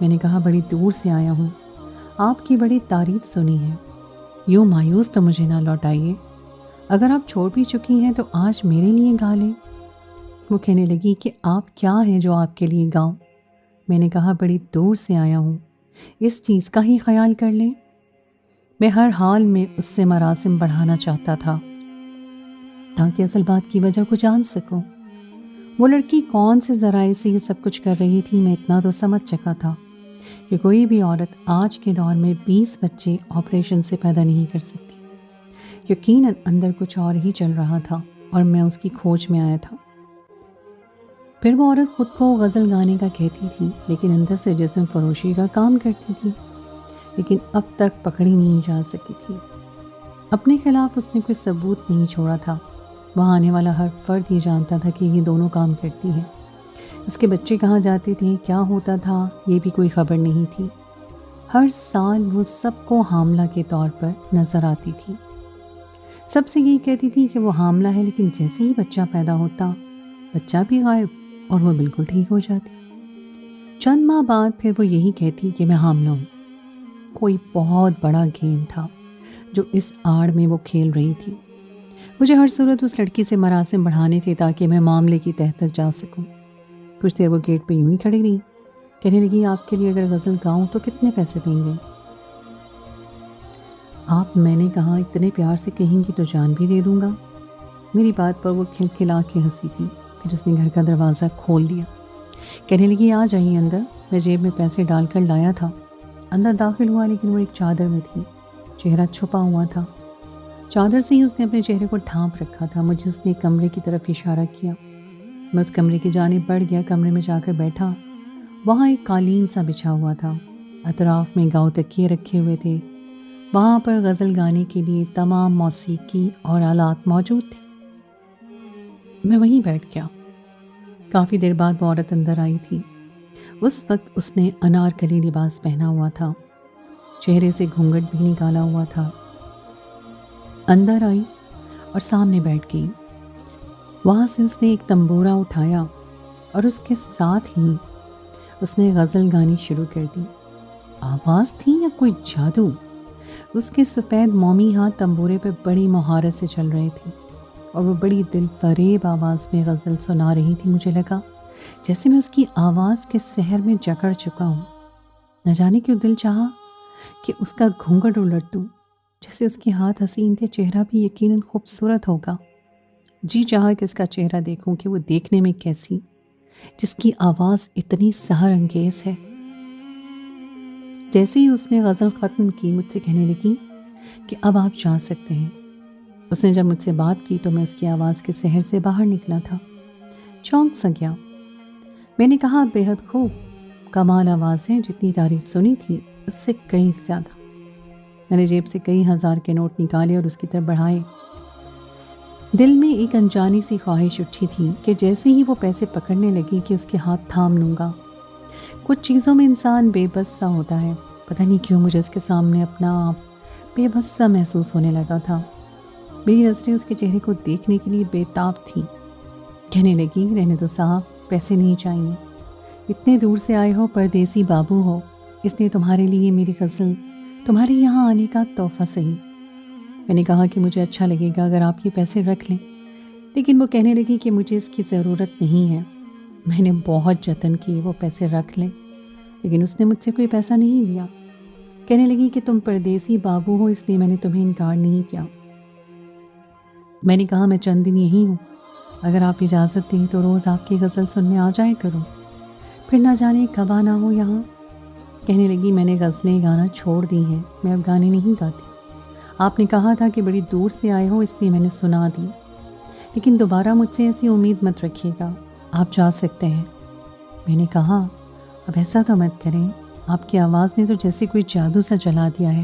میں نے کہا بڑی دور سے آیا ہوں، آپ کی بڑی تعریف سنی ہے، یوں مایوس تو مجھے نہ لوٹائیے، اگر آپ چھوڑ بھی چکی ہیں تو آج میرے لیے گا لیں۔ وہ کہنے لگی کہ آپ کیا ہیں جو آپ کے لیے گاؤں؟ میں نے کہا بڑی دور سے آیا ہوں، اس چیز کا ہی خیال کر لیں۔ میں ہر حال میں اس سے مراسم بڑھانا چاہتا تھا تاکہ اصل بات کی وجہ کو جان سکوں۔ وہ لڑکی کون سے ذرائع سے یہ سب کچھ کر رہی تھی، میں اتنا تو سمجھ چکا تھا کہ کوئی بھی عورت آج کے دور میں 20 بچے آپریشن سے پیدا نہیں کر سکتی۔ یقیناً اندر کچھ اور ہی چل رہا تھا اور میں اس کی کھوج میں آیا تھا۔ پھر وہ عورت خود کو غزل گانے کا کہتی تھی لیکن اندر سے جسم فروشی کا کام کرتی تھی، لیکن اب تک پکڑی نہیں جا سکی تھی۔ اپنے خلاف اس نے کوئی ثبوت نہیں چھوڑا تھا۔ وہاں آنے والا ہر فرد یہ جانتا تھا کہ یہ دونوں کام کرتی ہے۔ اس کے بچے کہاں جاتے تھے، کیا ہوتا تھا، یہ بھی کوئی خبر نہیں تھی۔ ہر سال وہ سب کو حاملہ کے طور پر نظر آتی تھی۔ سب سے یہی کہتی تھی کہ وہ حاملہ ہے، لیکن جیسے ہی بچہ پیدا ہوتا بچہ بھی غائب اور وہ بالکل ٹھیک ہو جاتی۔ چند ماہ بعد پھر وہ یہی کہتی کہ میں حاملہ ہوں۔ کوئی بہت بڑا گیم تھا جو اس آڑ میں وہ کھیل رہی تھی۔ مجھے ہر صورت اس لڑکی سے مراسم بڑھانے تھے تاکہ میں معاملے کی تہہ تک جا سکوں۔ کچھ دیر وہ گیٹ پہ یوں ہی کھڑی رہی، کہنے لگی آپ کے لیے اگر غزل گاؤں تو کتنے پیسے دیں گے آپ؟ میں نے کہا اتنے پیار سے کہیں گی تو جان بھی دے دوں گا۔ میری بات پر وہ کھلکھلا کے ہنسی تھی۔ پھر اس نے گھر کا دروازہ کھول دیا، کہنے لگی آ جائیے اندر، میں جیب میں پیسے ڈال کر لایا تھا۔ اندر داخل ہوا لیکن وہ ایک چادر میں تھی، چہرہ چھپا ہوا تھا۔ چادر سے ہی اس نے اپنے چہرے کو ڈھانپ رکھا تھا۔ مجھے اس نے کمرے کی طرف اشارہ کیا۔ میں اس کمرے کی جانب بڑھ گیا، کمرے میں جا کر بیٹھا۔ وہاں ایک قالین سا بچھا ہوا تھا، اطراف میں گاؤ تکیے رکھے ہوئے تھے۔ وہاں پر غزل گانے کے لیے تمام موسیقی اور آلات موجود تھے۔ میں وہیں بیٹھ گیا۔ کافی دیر بعد وہ عورت اندر آئی تھی۔ اس وقت اس نے انارکلی لباس پہنا ہوا تھا، چہرے سے گھونگھٹ بھی نکالا ہوا تھا۔ اندر آئی اور سامنے بیٹھ گئی۔ وہاں سے اس نے ایک تنبورہ اٹھایا اور اس کے ساتھ ہی اس نے غزل گانی شروع کر دی۔ آواز تھی یا کوئی جادو؟ اس کے سفید مومی ہاتھ تنبورے پہ بڑی مہارت سے چل رہے تھے اور وہ بڑی دل فریب آواز میں غزل سنا رہی تھی۔ مجھے لگا جیسے میں اس کی آواز کے سحر میں جکڑ چکا ہوں۔ نہ جانے کیوں دل چاہا کہ اس کا گھونگھٹ الٹ دوں۔ جیسے اس کے ہاتھ حسین تھے، چہرہ بھی یقیناً خوبصورت ہوگا۔ جی چاہا کہ اس کا چہرہ دیکھوں کہ وہ دیکھنے میں کیسی، جس کی آواز اتنی سحر انگیز ہے۔ جیسے ہی اس نے غزل ختم کی، مجھ سے کہنے لگی کہ اب آپ جا سکتے ہیں۔ اس نے جب مجھ سے بات کی تو میں اس کی آواز کے سحر سے باہر نکلا تھا۔ چونک سا گیا۔ میں نے کہا بے حد خوب، کمال آواز ہے، جتنی تعریف سنی تھی اس سے کئی زیادہ۔ میں نے جیب سے کئی ہزار کے نوٹ نکالے اور اس کی طرف بڑھائے۔ دل میں ایک انجانی سی خواہش اٹھی تھی کہ جیسے ہی وہ پیسے پکڑنے لگی کہ اس کے ہاتھ تھام لوں گا۔ کچھ چیزوں میں انسان بے بس سا ہوتا ہے۔ پتہ نہیں کیوں مجھے اس کے سامنے اپنا آپ بے بس سا محسوس ہونے لگا تھا۔ میری نظریں اس کے چہرے کو دیکھنے کے لیے بے تاب تھیں۔ کہنے لگی رہنے دو صاحب، پیسے نہیں چاہیے، اتنے دور سے آئے ہو، پردیسی بابو ہو، اس نے تمہارے لیے میری غزل تمہارے یہاں آنے کا تحفہ صحیح۔ میں نے کہا کہ مجھے اچھا لگے گا اگر آپ یہ پیسے رکھ لیں، لیکن وہ کہنے لگی کہ مجھے اس کی ضرورت نہیں ہے۔ میں نے بہت جتن کی وہ پیسے رکھ لیں، لیکن اس نے مجھ سے کوئی پیسہ نہیں لیا۔ کہنے لگی کہ تم پردیسی بابو ہو، اس لیے میں نے تمہیں انکار نہیں کیا۔ میں نے کہا میں چند دن یہی ہوں، اگر آپ اجازت دیں تو روز آپ کی غزل سننے آ جائے کروں، پھر نہ جانے کب آنا ہو یہاں۔ کہنے لگی میں نے غزلیں گانا چھوڑ دی ہیں، میں اب گانے نہیں گاتی۔ آپ نے کہا تھا کہ بڑی دور سے آئے ہو، اس لیے میں نے سنا دی، لیکن دوبارہ مجھ سے ایسی امید مت رکھیے گا، آپ جا سکتے ہیں۔ میں نے کہا اب ایسا تو مت کریں، آپ کی آواز نے تو جیسے کوئی جادو سا جلا دیا ہے،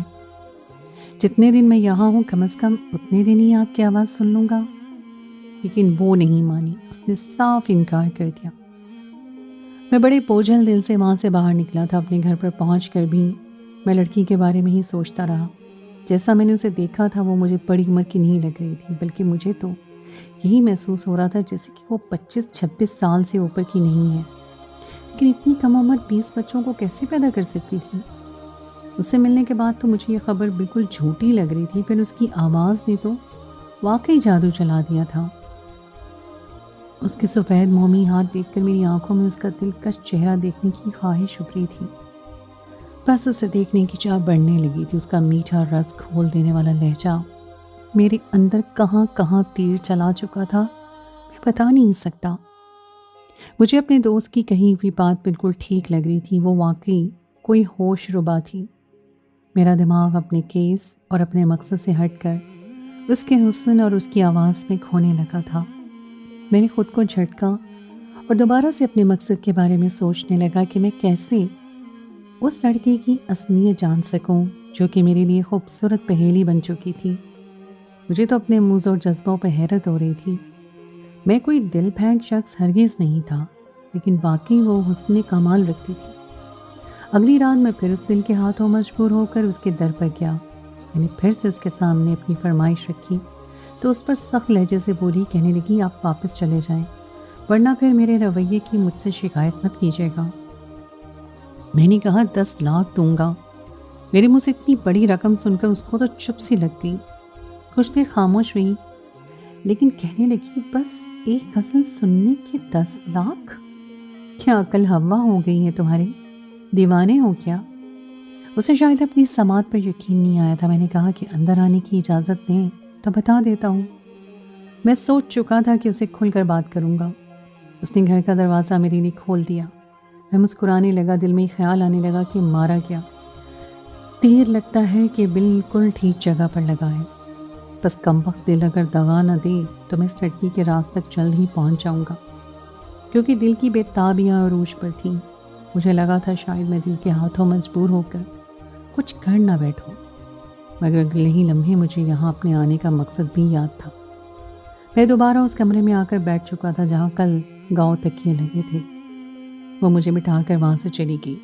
جتنے دن میں یہاں ہوں کم از کم اتنے دن ہی آپ کی آواز سن لوں گا۔ لیکن وہ نہیں مانی، اس نے صاف انکار کر دیا۔ میں بڑے بوجھل دل سے وہاں سے باہر نکلا تھا۔ اپنے گھر پر پہنچ کر بھی میں لڑکی کے بارے میں ہی سوچتا رہا۔ جیسا میں نے اسے دیکھا تھا وہ مجھے بڑی عمر کی نہیں لگ رہی تھی، بلکہ مجھے تو یہی محسوس ہو رہا تھا جیسے کہ وہ 25-26 سال سے اوپر کی نہیں ہے۔ لیکن اتنی کم عمر 20 بچوں کو کیسے پیدا کر سکتی تھی؟ اس سے ملنے کے بعد تو مجھے یہ خبر بالکل جھوٹی لگ رہی تھی، پھر اس کی آواز نے تو واقعی جادو چلا دیا تھا۔ اس کے سفید مومی ہاتھ دیکھ کر میری آنکھوں میں اس کا دلکش چہرہ دیکھنے کی خواہش ابھری تھی۔ بس اسے دیکھنے کی چاہ بڑھنے لگی تھی۔ اس کا میٹھا رس کھول دینے والا لہجہ میرے اندر کہاں کہاں تیر چلا چکا تھا میں بتا نہیں سکتا۔ مجھے اپنے دوست کی کہی ہوئی بات بالکل ٹھیک لگ رہی تھی، وہ واقعی کوئی ہوش ربا تھی۔ میرا دماغ اپنے کیس اور اپنے مقصد سے ہٹ کر اس کے حسن اور اس کی آواز میں کھونے لگا تھا۔ میں نے خود کو جھٹکا اور دوبارہ سے اپنے مقصد کے بارے میں سوچنے لگا کہ میں کیسے اس لڑکے کی اصلیت جان سکوں جو کہ میرے لیے خوبصورت پہیلی بن چکی تھی۔ مجھے تو اپنے موز اور جذبوں پہ حیرت ہو رہی تھی۔ میں کوئی دل پھینک شخص ہرگز نہیں تھا، لیکن واقعی وہ حسن کمال رکھتی تھی۔ اگلی رات میں پھر اس دل کے ہاتھوں مجبور ہو کر اس کے در پر گیا۔ میں نے پھر سے اس کے سامنے اپنی فرمائش رکھی تو اس پر سخت لہجے سے بولی، کہنے لگی آپ واپس چلے جائیں ورنہ پھر میرے رویے کی مجھ سے شکایت مت کیجیے گا۔ میں نے کہا 10 لاکھ دوں گا۔ میرے منہ سے اتنی بڑی رقم سن کر اس کو تو چپ سی لگ گئی، کچھ دیر خاموش ہوئی، لیکن کہنے لگی بس ایک غزل سننے کے 10 لاکھ؟ کیا عقل ہوا ہو گئی ہے تمہارے؟ دیوانے ہو کیا؟ اسے شاید اپنی سماعت پر یقین نہیں آیا تھا۔ میں نے کہا کہ اندر آنے کی اجازت دیں تو بتا دیتا ہوں۔ میں سوچ چکا تھا کہ اسے کھل کر بات کروں گا۔ اس نے گھر کا دروازہ میرے لیے کھول دیا۔ میں مسکرانے لگا، دل میں خیال آنے لگا کہ مارا کیا، تیر لگتا ہے کہ بالکل ٹھیک جگہ پر لگا ہے۔ بس کمبخت دل اگر دغا نہ دے تو میں اس لڑکی کے راز تک جلد ہی پہنچ جاؤں گا، کیونکہ دل کی بے تابیاں عروج پر تھی۔ مجھے لگا تھا شاید میں دل کے ہاتھوں مجبور ہو کر کچھ کر نہ بیٹھوں، مگر اگلے ہی لمحے مجھے یہاں اپنے آنے کا مقصد بھی یاد تھا۔ میں دوبارہ اس کمرے میں آ کر بیٹھ چکا تھا جہاں کل گاؤں تکیے لگے تھے۔ وہ مجھے بٹھا کر وہاں سے چلی گئی۔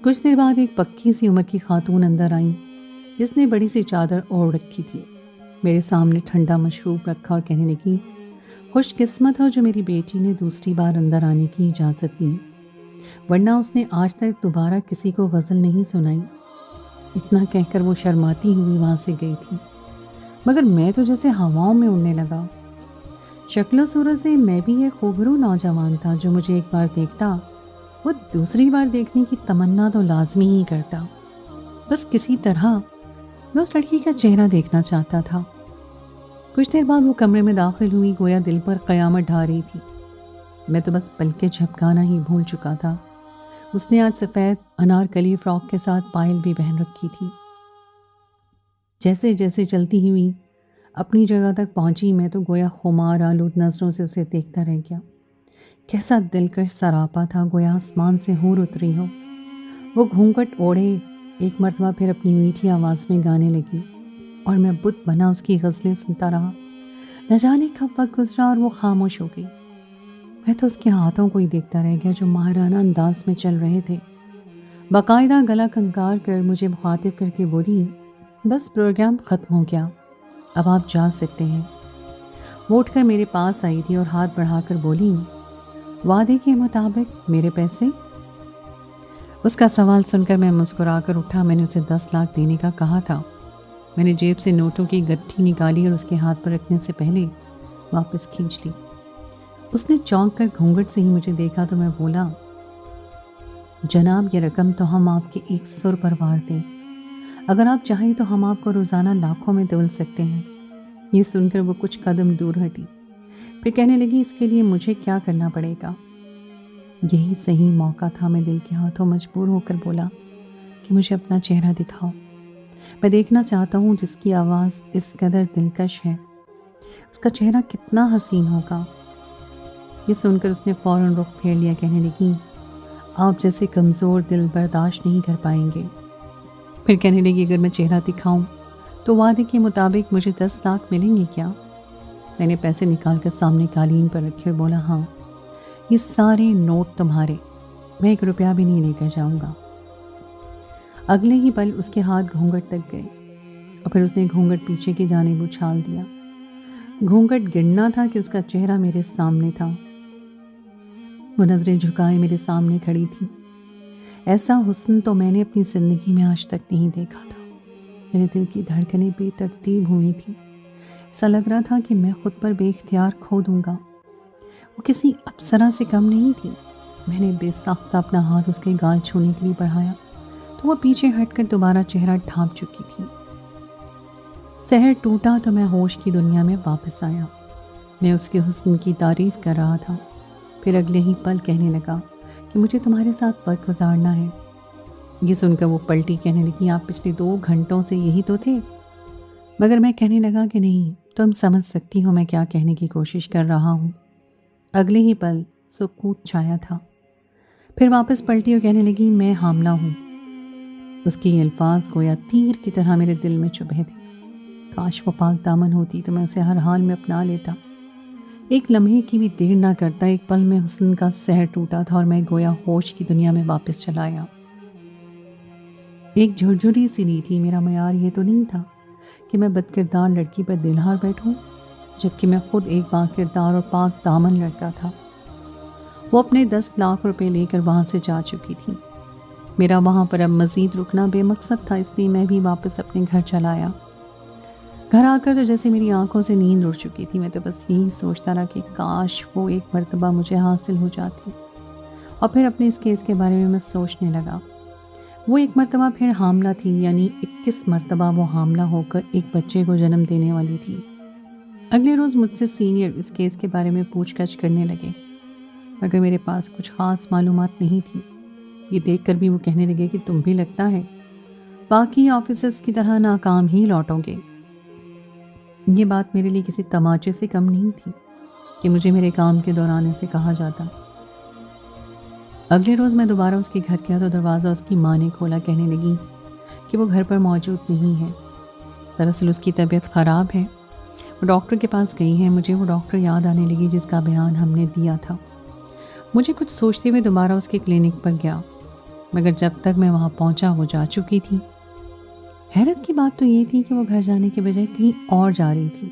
کچھ دیر بعد ایک پکی سی عمر کی خاتون اندر آئی جس نے بڑی سی چادر اوڑھ رکھی تھی۔ میرے سامنے ٹھنڈا مشروب رکھا اور کہنے لگی، خوش قسمت ہو جو میری بیٹی نے دوسری بار اندر آنے کی اجازت دی، ورنہ اس نے آج تک دوبارہ کسی کو غزل نہیں سنائی۔ اتنا کہہ کر وہ شرماتی ہوئی وہاں سے گئی تھی، مگر میں تو جیسے ہواؤں میں اڑنے لگا۔ شکل و صورت سے میں بھی ایک خوبرو نوجوان تھا، جو مجھے ایک بار دیکھتا وہ دوسری بار دیکھنے کی تمنا تو لازمی ہی کرتا۔ بس کسی طرح میں اس لڑکی کا چہرہ دیکھنا چاہتا تھا۔ کچھ دیر بعد وہ کمرے میں داخل ہوئی، گویا دل پر قیامت ڈھا رہی تھی۔ میں تو بس پلکیں جھپکانا ہی بھول چکا تھا۔ اس نے آج سفید انارکلی فراک کے ساتھ پائل بھی پہن رکھی تھی۔ جیسے جیسے چلتی ہوئی اپنی جگہ تک پہنچی، میں تو گویا خمار آلود نظروں سے اسے دیکھتا رہ گیا۔ کیسا دلکش سراپا تھا، گویا آسمان سے حور اتری ہو۔ وہ گھونگھٹ اوڑھے ایک مرتبہ پھر اپنی میٹھی آواز میں گانے لگی اور میں بت بنا اس کی غزلیں سنتا رہا۔ نہ جانے کب وقت گزرا اور وہ خاموش ہو گئی۔ میں تو اس کے ہاتھوں کو ہی دیکھتا رہ گیا جو ماہرانہ انداز میں چل رہے تھے۔ باقاعدہ گلا کھنکار کر مجھے مخاطب کر کے بولی، بس پروگرام ختم ہو گیا، اب آپ جا سکتے ہیں۔ وہ اٹھ کر میرے پاس آئی تھی اور ہاتھ بڑھا کر بولی، وعدے کے مطابق میرے پیسے؟ اس کا سوال سن کر میں مسکرا کر اٹھا۔ میں نے اسے 10 لاکھ دینے کا کہا تھا۔ میں نے جیب سے نوٹوں کی گٹھی نکالی اور اس کے ہاتھ پر رکھنے سے پہلے واپس کھینچ لی۔ اس نے چونک کر گھونگھٹ سے ہی مجھے دیکھا تو میں بولا، جناب یہ رقم تو ہم آپ کے 1 سر پر وار دیں، اگر آپ چاہیں تو ہم آپ کو روزانہ لاکھوں میں تول سکتے ہیں۔ یہ سن کر وہ کچھ قدم دور ہٹی، پھر کہنے لگی، اس کے لیے مجھے کیا کرنا پڑے گا؟ یہی صحیح موقع تھا۔ میں دل کے ہاتھوں مجبور ہو کر بولا کہ مجھے اپنا چہرہ دکھاؤ، میں دیکھنا چاہتا ہوں جس کی آواز اس قدر دلکش ہے، اس کا چہرہ کتنا حسین ہوگا۔ یہ سن کر اس نے فوراً رخ پھیر لیا، کہنے لگی، آپ جیسے کمزور دل برداشت نہیں کر پائیں گے۔ پھر کہنے لگی، اگر میں چہرہ دکھاؤں تو وعدے کے مطابق مجھے 10 لاکھ ملیں گے کیا؟ میں نے پیسے نکال کر سامنے قالین پر رکھے اور بولا، ہاں یہ سارے نوٹ تمہارے، میں 1 روپیہ بھی نہیں لے کر جاؤں گا۔ اگلے ہی پل اس کے ہاتھ گھونگھٹ تک گئے اور پھر اس نے گھونگھٹ پیچھے کی جانب اچھال دیا۔ گھونگھٹ گرنا تھا کہ اس کا چہرہ میرے سامنے تھا۔ وہ نظریں جھکائے میرے سامنے کھڑی تھی۔ ایسا حسن تو میں نے اپنی زندگی میں آج تک نہیں دیکھا تھا۔ میرے دل کی دھڑکنیں بے ترتیب ہوئی تھیں۔ ایسا لگ رہا تھا کہ میں خود پر بے اختیار کھو دوں گا۔ وہ کسی اپسرا سے کم نہیں تھی۔ میں نے بے ساختہ اپنا ہاتھ اس کے گال چھونے کے لیے بڑھایا تو وہ پیچھے ہٹ کر دوبارہ چہرہ ڈھانپ چکی تھی۔ سحر ٹوٹا تو میں ہوش کی دنیا میں واپس آیا۔ میں اس کے حسن کی تعریف کر رہا تھا، پھر اگلے ہی پل کہنے لگا کہ مجھے تمہارے ساتھ وقت گزارنا ہے۔ یہ سن کر وہ پلٹی، کہنے لگی آپ پچھلے 2 گھنٹوں سے یہی تو تھے۔ مگر میں کہنے لگا کہ نہیں، تم سمجھ سکتی ہو میں کیا کہنے کی کوشش کر رہا ہوں۔ اگلے ہی پل سکوت چھایا تھا، پھر واپس پلٹی اور کہنے لگی میں حاملہ ہوں۔ اس کے یہ الفاظ گویا تیر کی طرح میرے دل میں چبھے تھے۔ کاش وہ پاک دامن ہوتی تو میں اسے ہر حال میں اپنا لیتا۔ ایک لمحے کی بھی دیر نہ کرتا، ایک پل میں حسن کا سحر ٹوٹا تھا اور میں گویا ہوش کی دنیا میں واپس چلا آیا۔ ایک جھرجھری سی نیند تھی۔ میرا معیار یہ تو نہیں تھا کہ میں بد کردار لڑکی پر دل ہار بیٹھوں، جبکہ میں خود ایک با کردار اور پاک دامن لڑکا تھا۔ وہ اپنے 10 لاکھ روپے لے کر وہاں سے جا چکی تھی۔ میرا وہاں پر اب مزید رکنا بے مقصد تھا، اس لیے میں بھی واپس اپنے گھر چلا آیا۔ گھر آ کر تو جیسے میری آنکھوں سے نیند اڑ چکی تھی۔ میں تو بس یہی سوچتا رہا کہ کاش وہ ایک مرتبہ مجھے حاصل ہو جاتی، اور پھر اپنے اس کیس کے بارے میں سوچنے لگا۔ وہ ایک مرتبہ پھر حاملہ تھی، یعنی 21 مرتبہ وہ حاملہ ہو کر ایک بچے کو جنم دینے والی تھی۔ اگلے روز مجھ سے سینئر اس کیس کے بارے میں پوچھ گچھ کرنے لگے، مگر میرے پاس کچھ خاص معلومات نہیں تھی۔ یہ دیکھ کر بھی وہ کہنے لگے کہ تم بھی لگتا ہے باقی آفیسرز کی طرح ناکام ہی لوٹو گے۔ یہ بات میرے لیے کسی تماچے سے کم نہیں تھی کہ مجھے میرے کام کے دوران اسے کہا جاتا۔ اگلے روز میں دوبارہ اس کے گھر گیا تو دروازہ اس کی ماں نے کھولا، کہنے لگی کہ وہ گھر پر موجود نہیں ہے۔ دراصل اس کی طبیعت خراب ہے، وہ ڈاکٹر کے پاس گئی ہے۔ مجھے وہ ڈاکٹر یاد آنے لگی جس کا بیان ہم نے دیا تھا۔ مجھے کچھ سوچتے ہوئے دوبارہ اس کے کلینک پر گیا، مگر جب تک میں وہاں پہنچا وہ جا چکی تھی۔ حیرت کی بات تو یہ تھی کہ وہ گھر جانے کے بجائے کہیں اور جا رہی تھی۔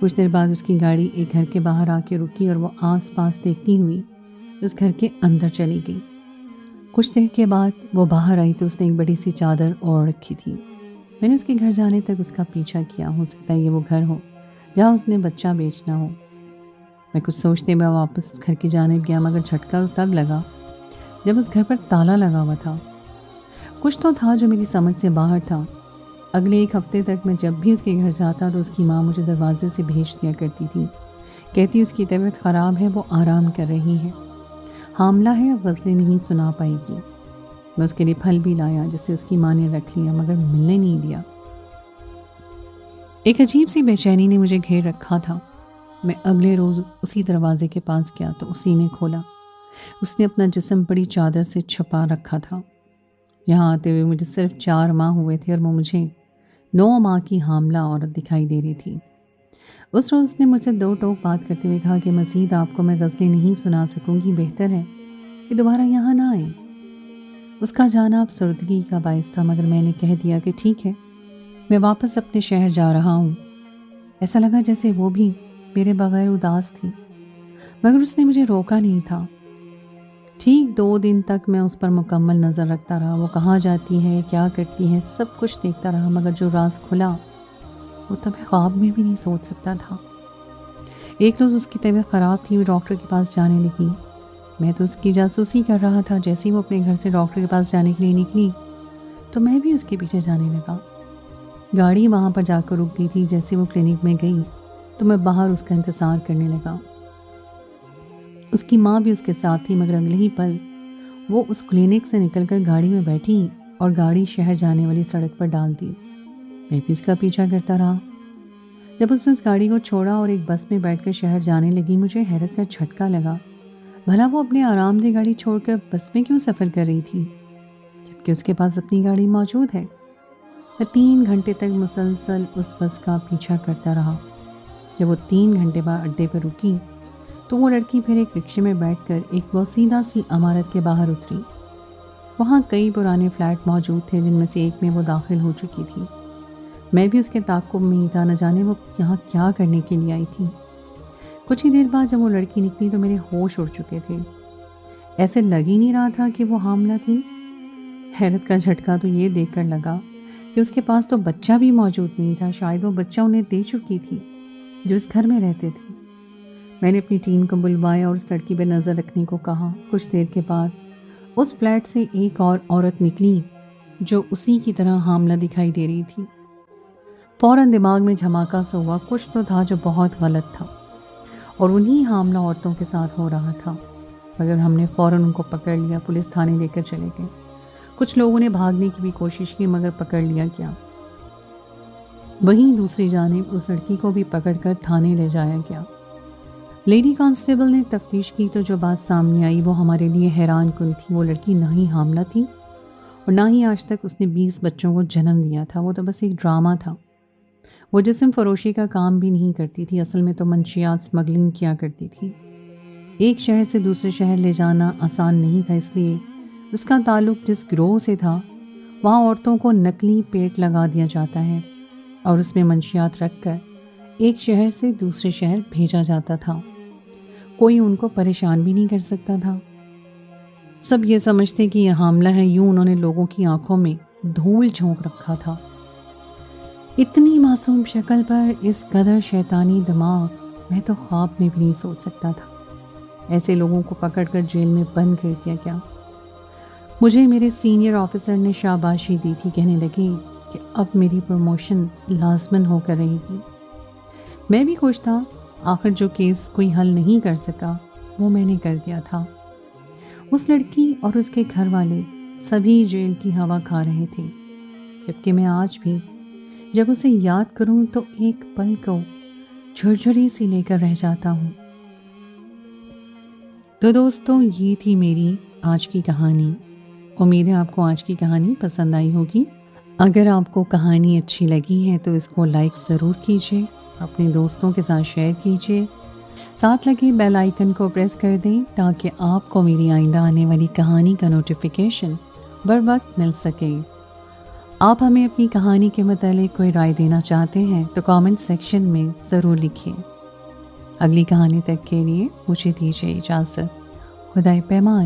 کچھ دیر بعد اس کی گاڑی ایک گھر کے باہر آ کے رکی اور وہ آس پاس دیکھتی ہوئی اس گھر کے اندر چلی گئی۔ کچھ دیر کے بعد وہ باہر آئی تو اس نے ایک بڑی سی چادر اوڑھ رکھی تھی۔ میں نے اس کے گھر جانے تک اس کا پیچھا کیا، ہو سکتا ہے یہ وہ گھر ہو جہاں اس نے بچہ بیچنا ہو۔ میں کچھ سوچتے ہوئے واپس گھر کی جانب گیا، مگر جھٹکا تب لگا جب اس گھر پر تالا لگا ہوا تھا۔ کچھ تو تھا جو میری سمجھ سے باہر تھا۔ اگلے 1 ہفتے تک میں جب بھی اس کے گھر جاتا تو اس کی ماں مجھے دروازے سے بھیج دیا کرتی تھی، کہتی اس کی طبیعت خراب ہے، وہ آرام کر رہی ہے، حاملہ ہے، اب غزلیں نہیں سنا پائے گی۔ میں اس کے لیے پھل بھی لایا جسے اس کی ماں نے رکھ لیا، مگر ملنے نہیں دیا۔ ایک عجیب سی بے چینی نے مجھے گھیر رکھا تھا۔ میں اگلے روز اسی دروازے کے پاس گیا تو اسی نے کھولا۔ اس نے اپنا جسم بڑی چادر سے چھپا رکھا تھا۔ یہاں آتے ہوئے مجھے صرف 4 ماہ ہوئے تھے اور وہ مجھے 9 ماہ کی حاملہ عورت دکھائی دے رہی تھی۔ اس روز اس نے مجھے 2 ٹوک بات کرتے ہوئے کہا کہ مزید آپ کو میں غزلیں نہیں سنا سکوں گی، بہتر ہے کہ دوبارہ یہاں نہ آئیں۔ اس کا جانا افسردگی کا باعث تھا، مگر میں نے کہہ دیا کہ ٹھیک ہے، میں واپس اپنے شہر جا رہا ہوں۔ ایسا لگا جیسے وہ بھی میرے بغیر اداس تھی، مگر اس نے مجھے روکا نہیں تھا۔ ٹھیک 2 دن تک میں اس پر مکمل نظر رکھتا رہا۔ وہ کہاں جاتی ہے، کیا کرتی ہے، سب کچھ دیکھتا رہا، مگر جو راز کھلا وہ تو میں خواب میں بھی نہیں سوچ سکتا تھا۔ ایک روز اس کی طبیعت خراب تھی، وہ ڈاکٹر کے پاس جانے لگی۔ میں تو اس کی جاسوسی کر رہا تھا۔ جیسے ہی وہ اپنے گھر سے ڈاکٹر کے پاس جانے کے لیے نکلی تو میں بھی اس کے پیچھے جانے لگا۔ گاڑی وہاں پر جا کر رک گئی تھی۔ جیسے وہ کلینک میں گئی تو میں باہر اس کا انتظار کرنے لگا۔ اس کی ماں بھی اس کے ساتھ تھی، مگر اگلے ہی پل وہ اس کلینک سے نکل کر گاڑی میں بیٹھی اور گاڑی شہر جانے والی سڑک پر ڈال دی۔ میں بھی اس کا پیچھا کرتا رہا۔ جب اس نے اس گاڑی کو چھوڑا اور ایک بس میں بیٹھ کر شہر جانے لگی، مجھے حیرت کا جھٹکا لگا۔ بھلا وہ اپنے آرام دہ گاڑی چھوڑ کر بس میں کیوں سفر کر رہی تھی، جبکہ اس کے پاس اپنی گاڑی موجود ہے؟ میں 3 گھنٹے تک مسلسل اس بس کا پیچھا کرتا رہا۔ جب وہ 3 گھنٹے بعد اڈے پر رکی تو وہ لڑکی پھر ایک رکشے میں بیٹھ کر ایک بوسیدہ سی عمارت کے باہر اتری۔ وہاں کئی پرانے فلیٹ موجود تھے، جن میں سے ایک میں وہ داخل ہو چکی تھی۔ میں بھی اس کے تعاقب میں ہی تھا، نہ جانے وہ یہاں کیا کرنے کے لیے آئی تھی۔ کچھ ہی دیر بعد جب وہ لڑکی نکلی تو میرے ہوش اڑ چکے تھے۔ ایسے لگ ہی نہیں رہا تھا کہ وہ حاملہ تھی۔ حیرت کا جھٹکا تو یہ دیکھ کر لگا کہ اس کے پاس تو بچہ بھی موجود نہیں تھا، شاید وہ بچہ انہیں دے چکی تھی جو اس گھر میں رہتے تھے۔ میں نے اپنی ٹیم کو بلوایا اور اس لڑکی پہ نظر رکھنے کو کہا۔ کچھ دیر کے بعد اس فلیٹ سے ایک اور عورت نکلی جو اسی کی طرح حاملہ دکھائی دے رہی تھی۔ فوراً دماغ میں دھماکہ سا ہوا، کچھ تو تھا جو بہت غلط تھا اور انہی حاملہ عورتوں کے ساتھ ہو رہا تھا، مگر ہم نے فوراً ان کو پکڑ لیا، پولیس تھانے لے کر چلے گئے۔ کچھ لوگوں نے بھاگنے کی بھی کوشش کی مگر پکڑ لیا گیا۔ وہیں دوسری جانب اس لڑکی کو بھی پکڑ کر تھانے لے جایا گیا۔ لیڈی کانسٹیبل نے تفتیش کی تو جو بات سامنے آئی وہ ہمارے لیے حیران کن تھی۔ وہ لڑکی نہ ہی حاملہ تھی اور نہ ہی آج تک اس نے 20 بچوں کو جنم دیا تھا، وہ تو بس ایک ڈرامہ تھا۔ وہ جسم فروشی کا کام بھی نہیں کرتی تھی، اصل میں تو منشیات اسمگلنگ کیا کرتی تھی۔ ایک شہر سے دوسرے شہر لے جانا آسان نہیں تھا، اس لیے اس کا تعلق جس گروہ سے تھا وہاں عورتوں کو نکلی پیٹ لگا دیا جاتا ہے اور اس میں منشیات رکھ کر ایک شہر سے دوسرے شہر بھیجا جاتا تھا۔ کوئی ان کو پریشان بھی نہیں کر سکتا تھا۔ سب یہ سمجھتے کہ یہ حاملہ ہے، یوں انہوں نے لوگوں کی آنکھوں میں دھول جھونک رکھا تھا۔ اتنی معصوم شکل پر اس قدر شیطانی دماغ میں تو خواب میں بھی نہیں سوچ سکتا تھا۔ ایسے لوگوں کو پکڑ کر جیل میں بند کر دیا گیا۔ مجھے میرے سینئر آفیسر نے شاباشی دی تھی، کہنے لگے کہ اب میری پروموشن لازماً ہو کر رہے گی۔ میں بھی خوش تھا، آخر جو کیس کوئی حل نہیں کر سکا وہ میں نے کر دیا تھا۔ اس لڑکی اور اس کے گھر والے سبھی جیل کی ہوا کھا رہے تھے، جبکہ میں آج بھی جب اسے یاد کروں تو ایک پل کو جھرجھری سی لے کر رہ جاتا ہوں۔ تو دوستوں، یہ تھی میری آج کی کہانی۔ امید ہے آپ کو آج کی کہانی پسند آئی ہوگی۔ اگر آپ کو کہانی اچھی لگی ہے تو اس کو لائک ضرور کیجیے، اپنے دوستوں کے ساتھ شیئر کیجیے، ساتھ لگے بیل آئیکن کو پریس کر دیں تاکہ آپ کو میری آئندہ آنے والی کہانی کا نوٹیفیکیشن بر وقت مل سکے۔ آپ ہمیں اپنی کہانی کے متعلق کوئی رائے دینا چاہتے ہیں تو کامنٹ سیکشن میں ضرور لکھیے۔ اگلی کہانی تک کے لیے مجھے دیجیے اجازت۔ خدائے پیمان۔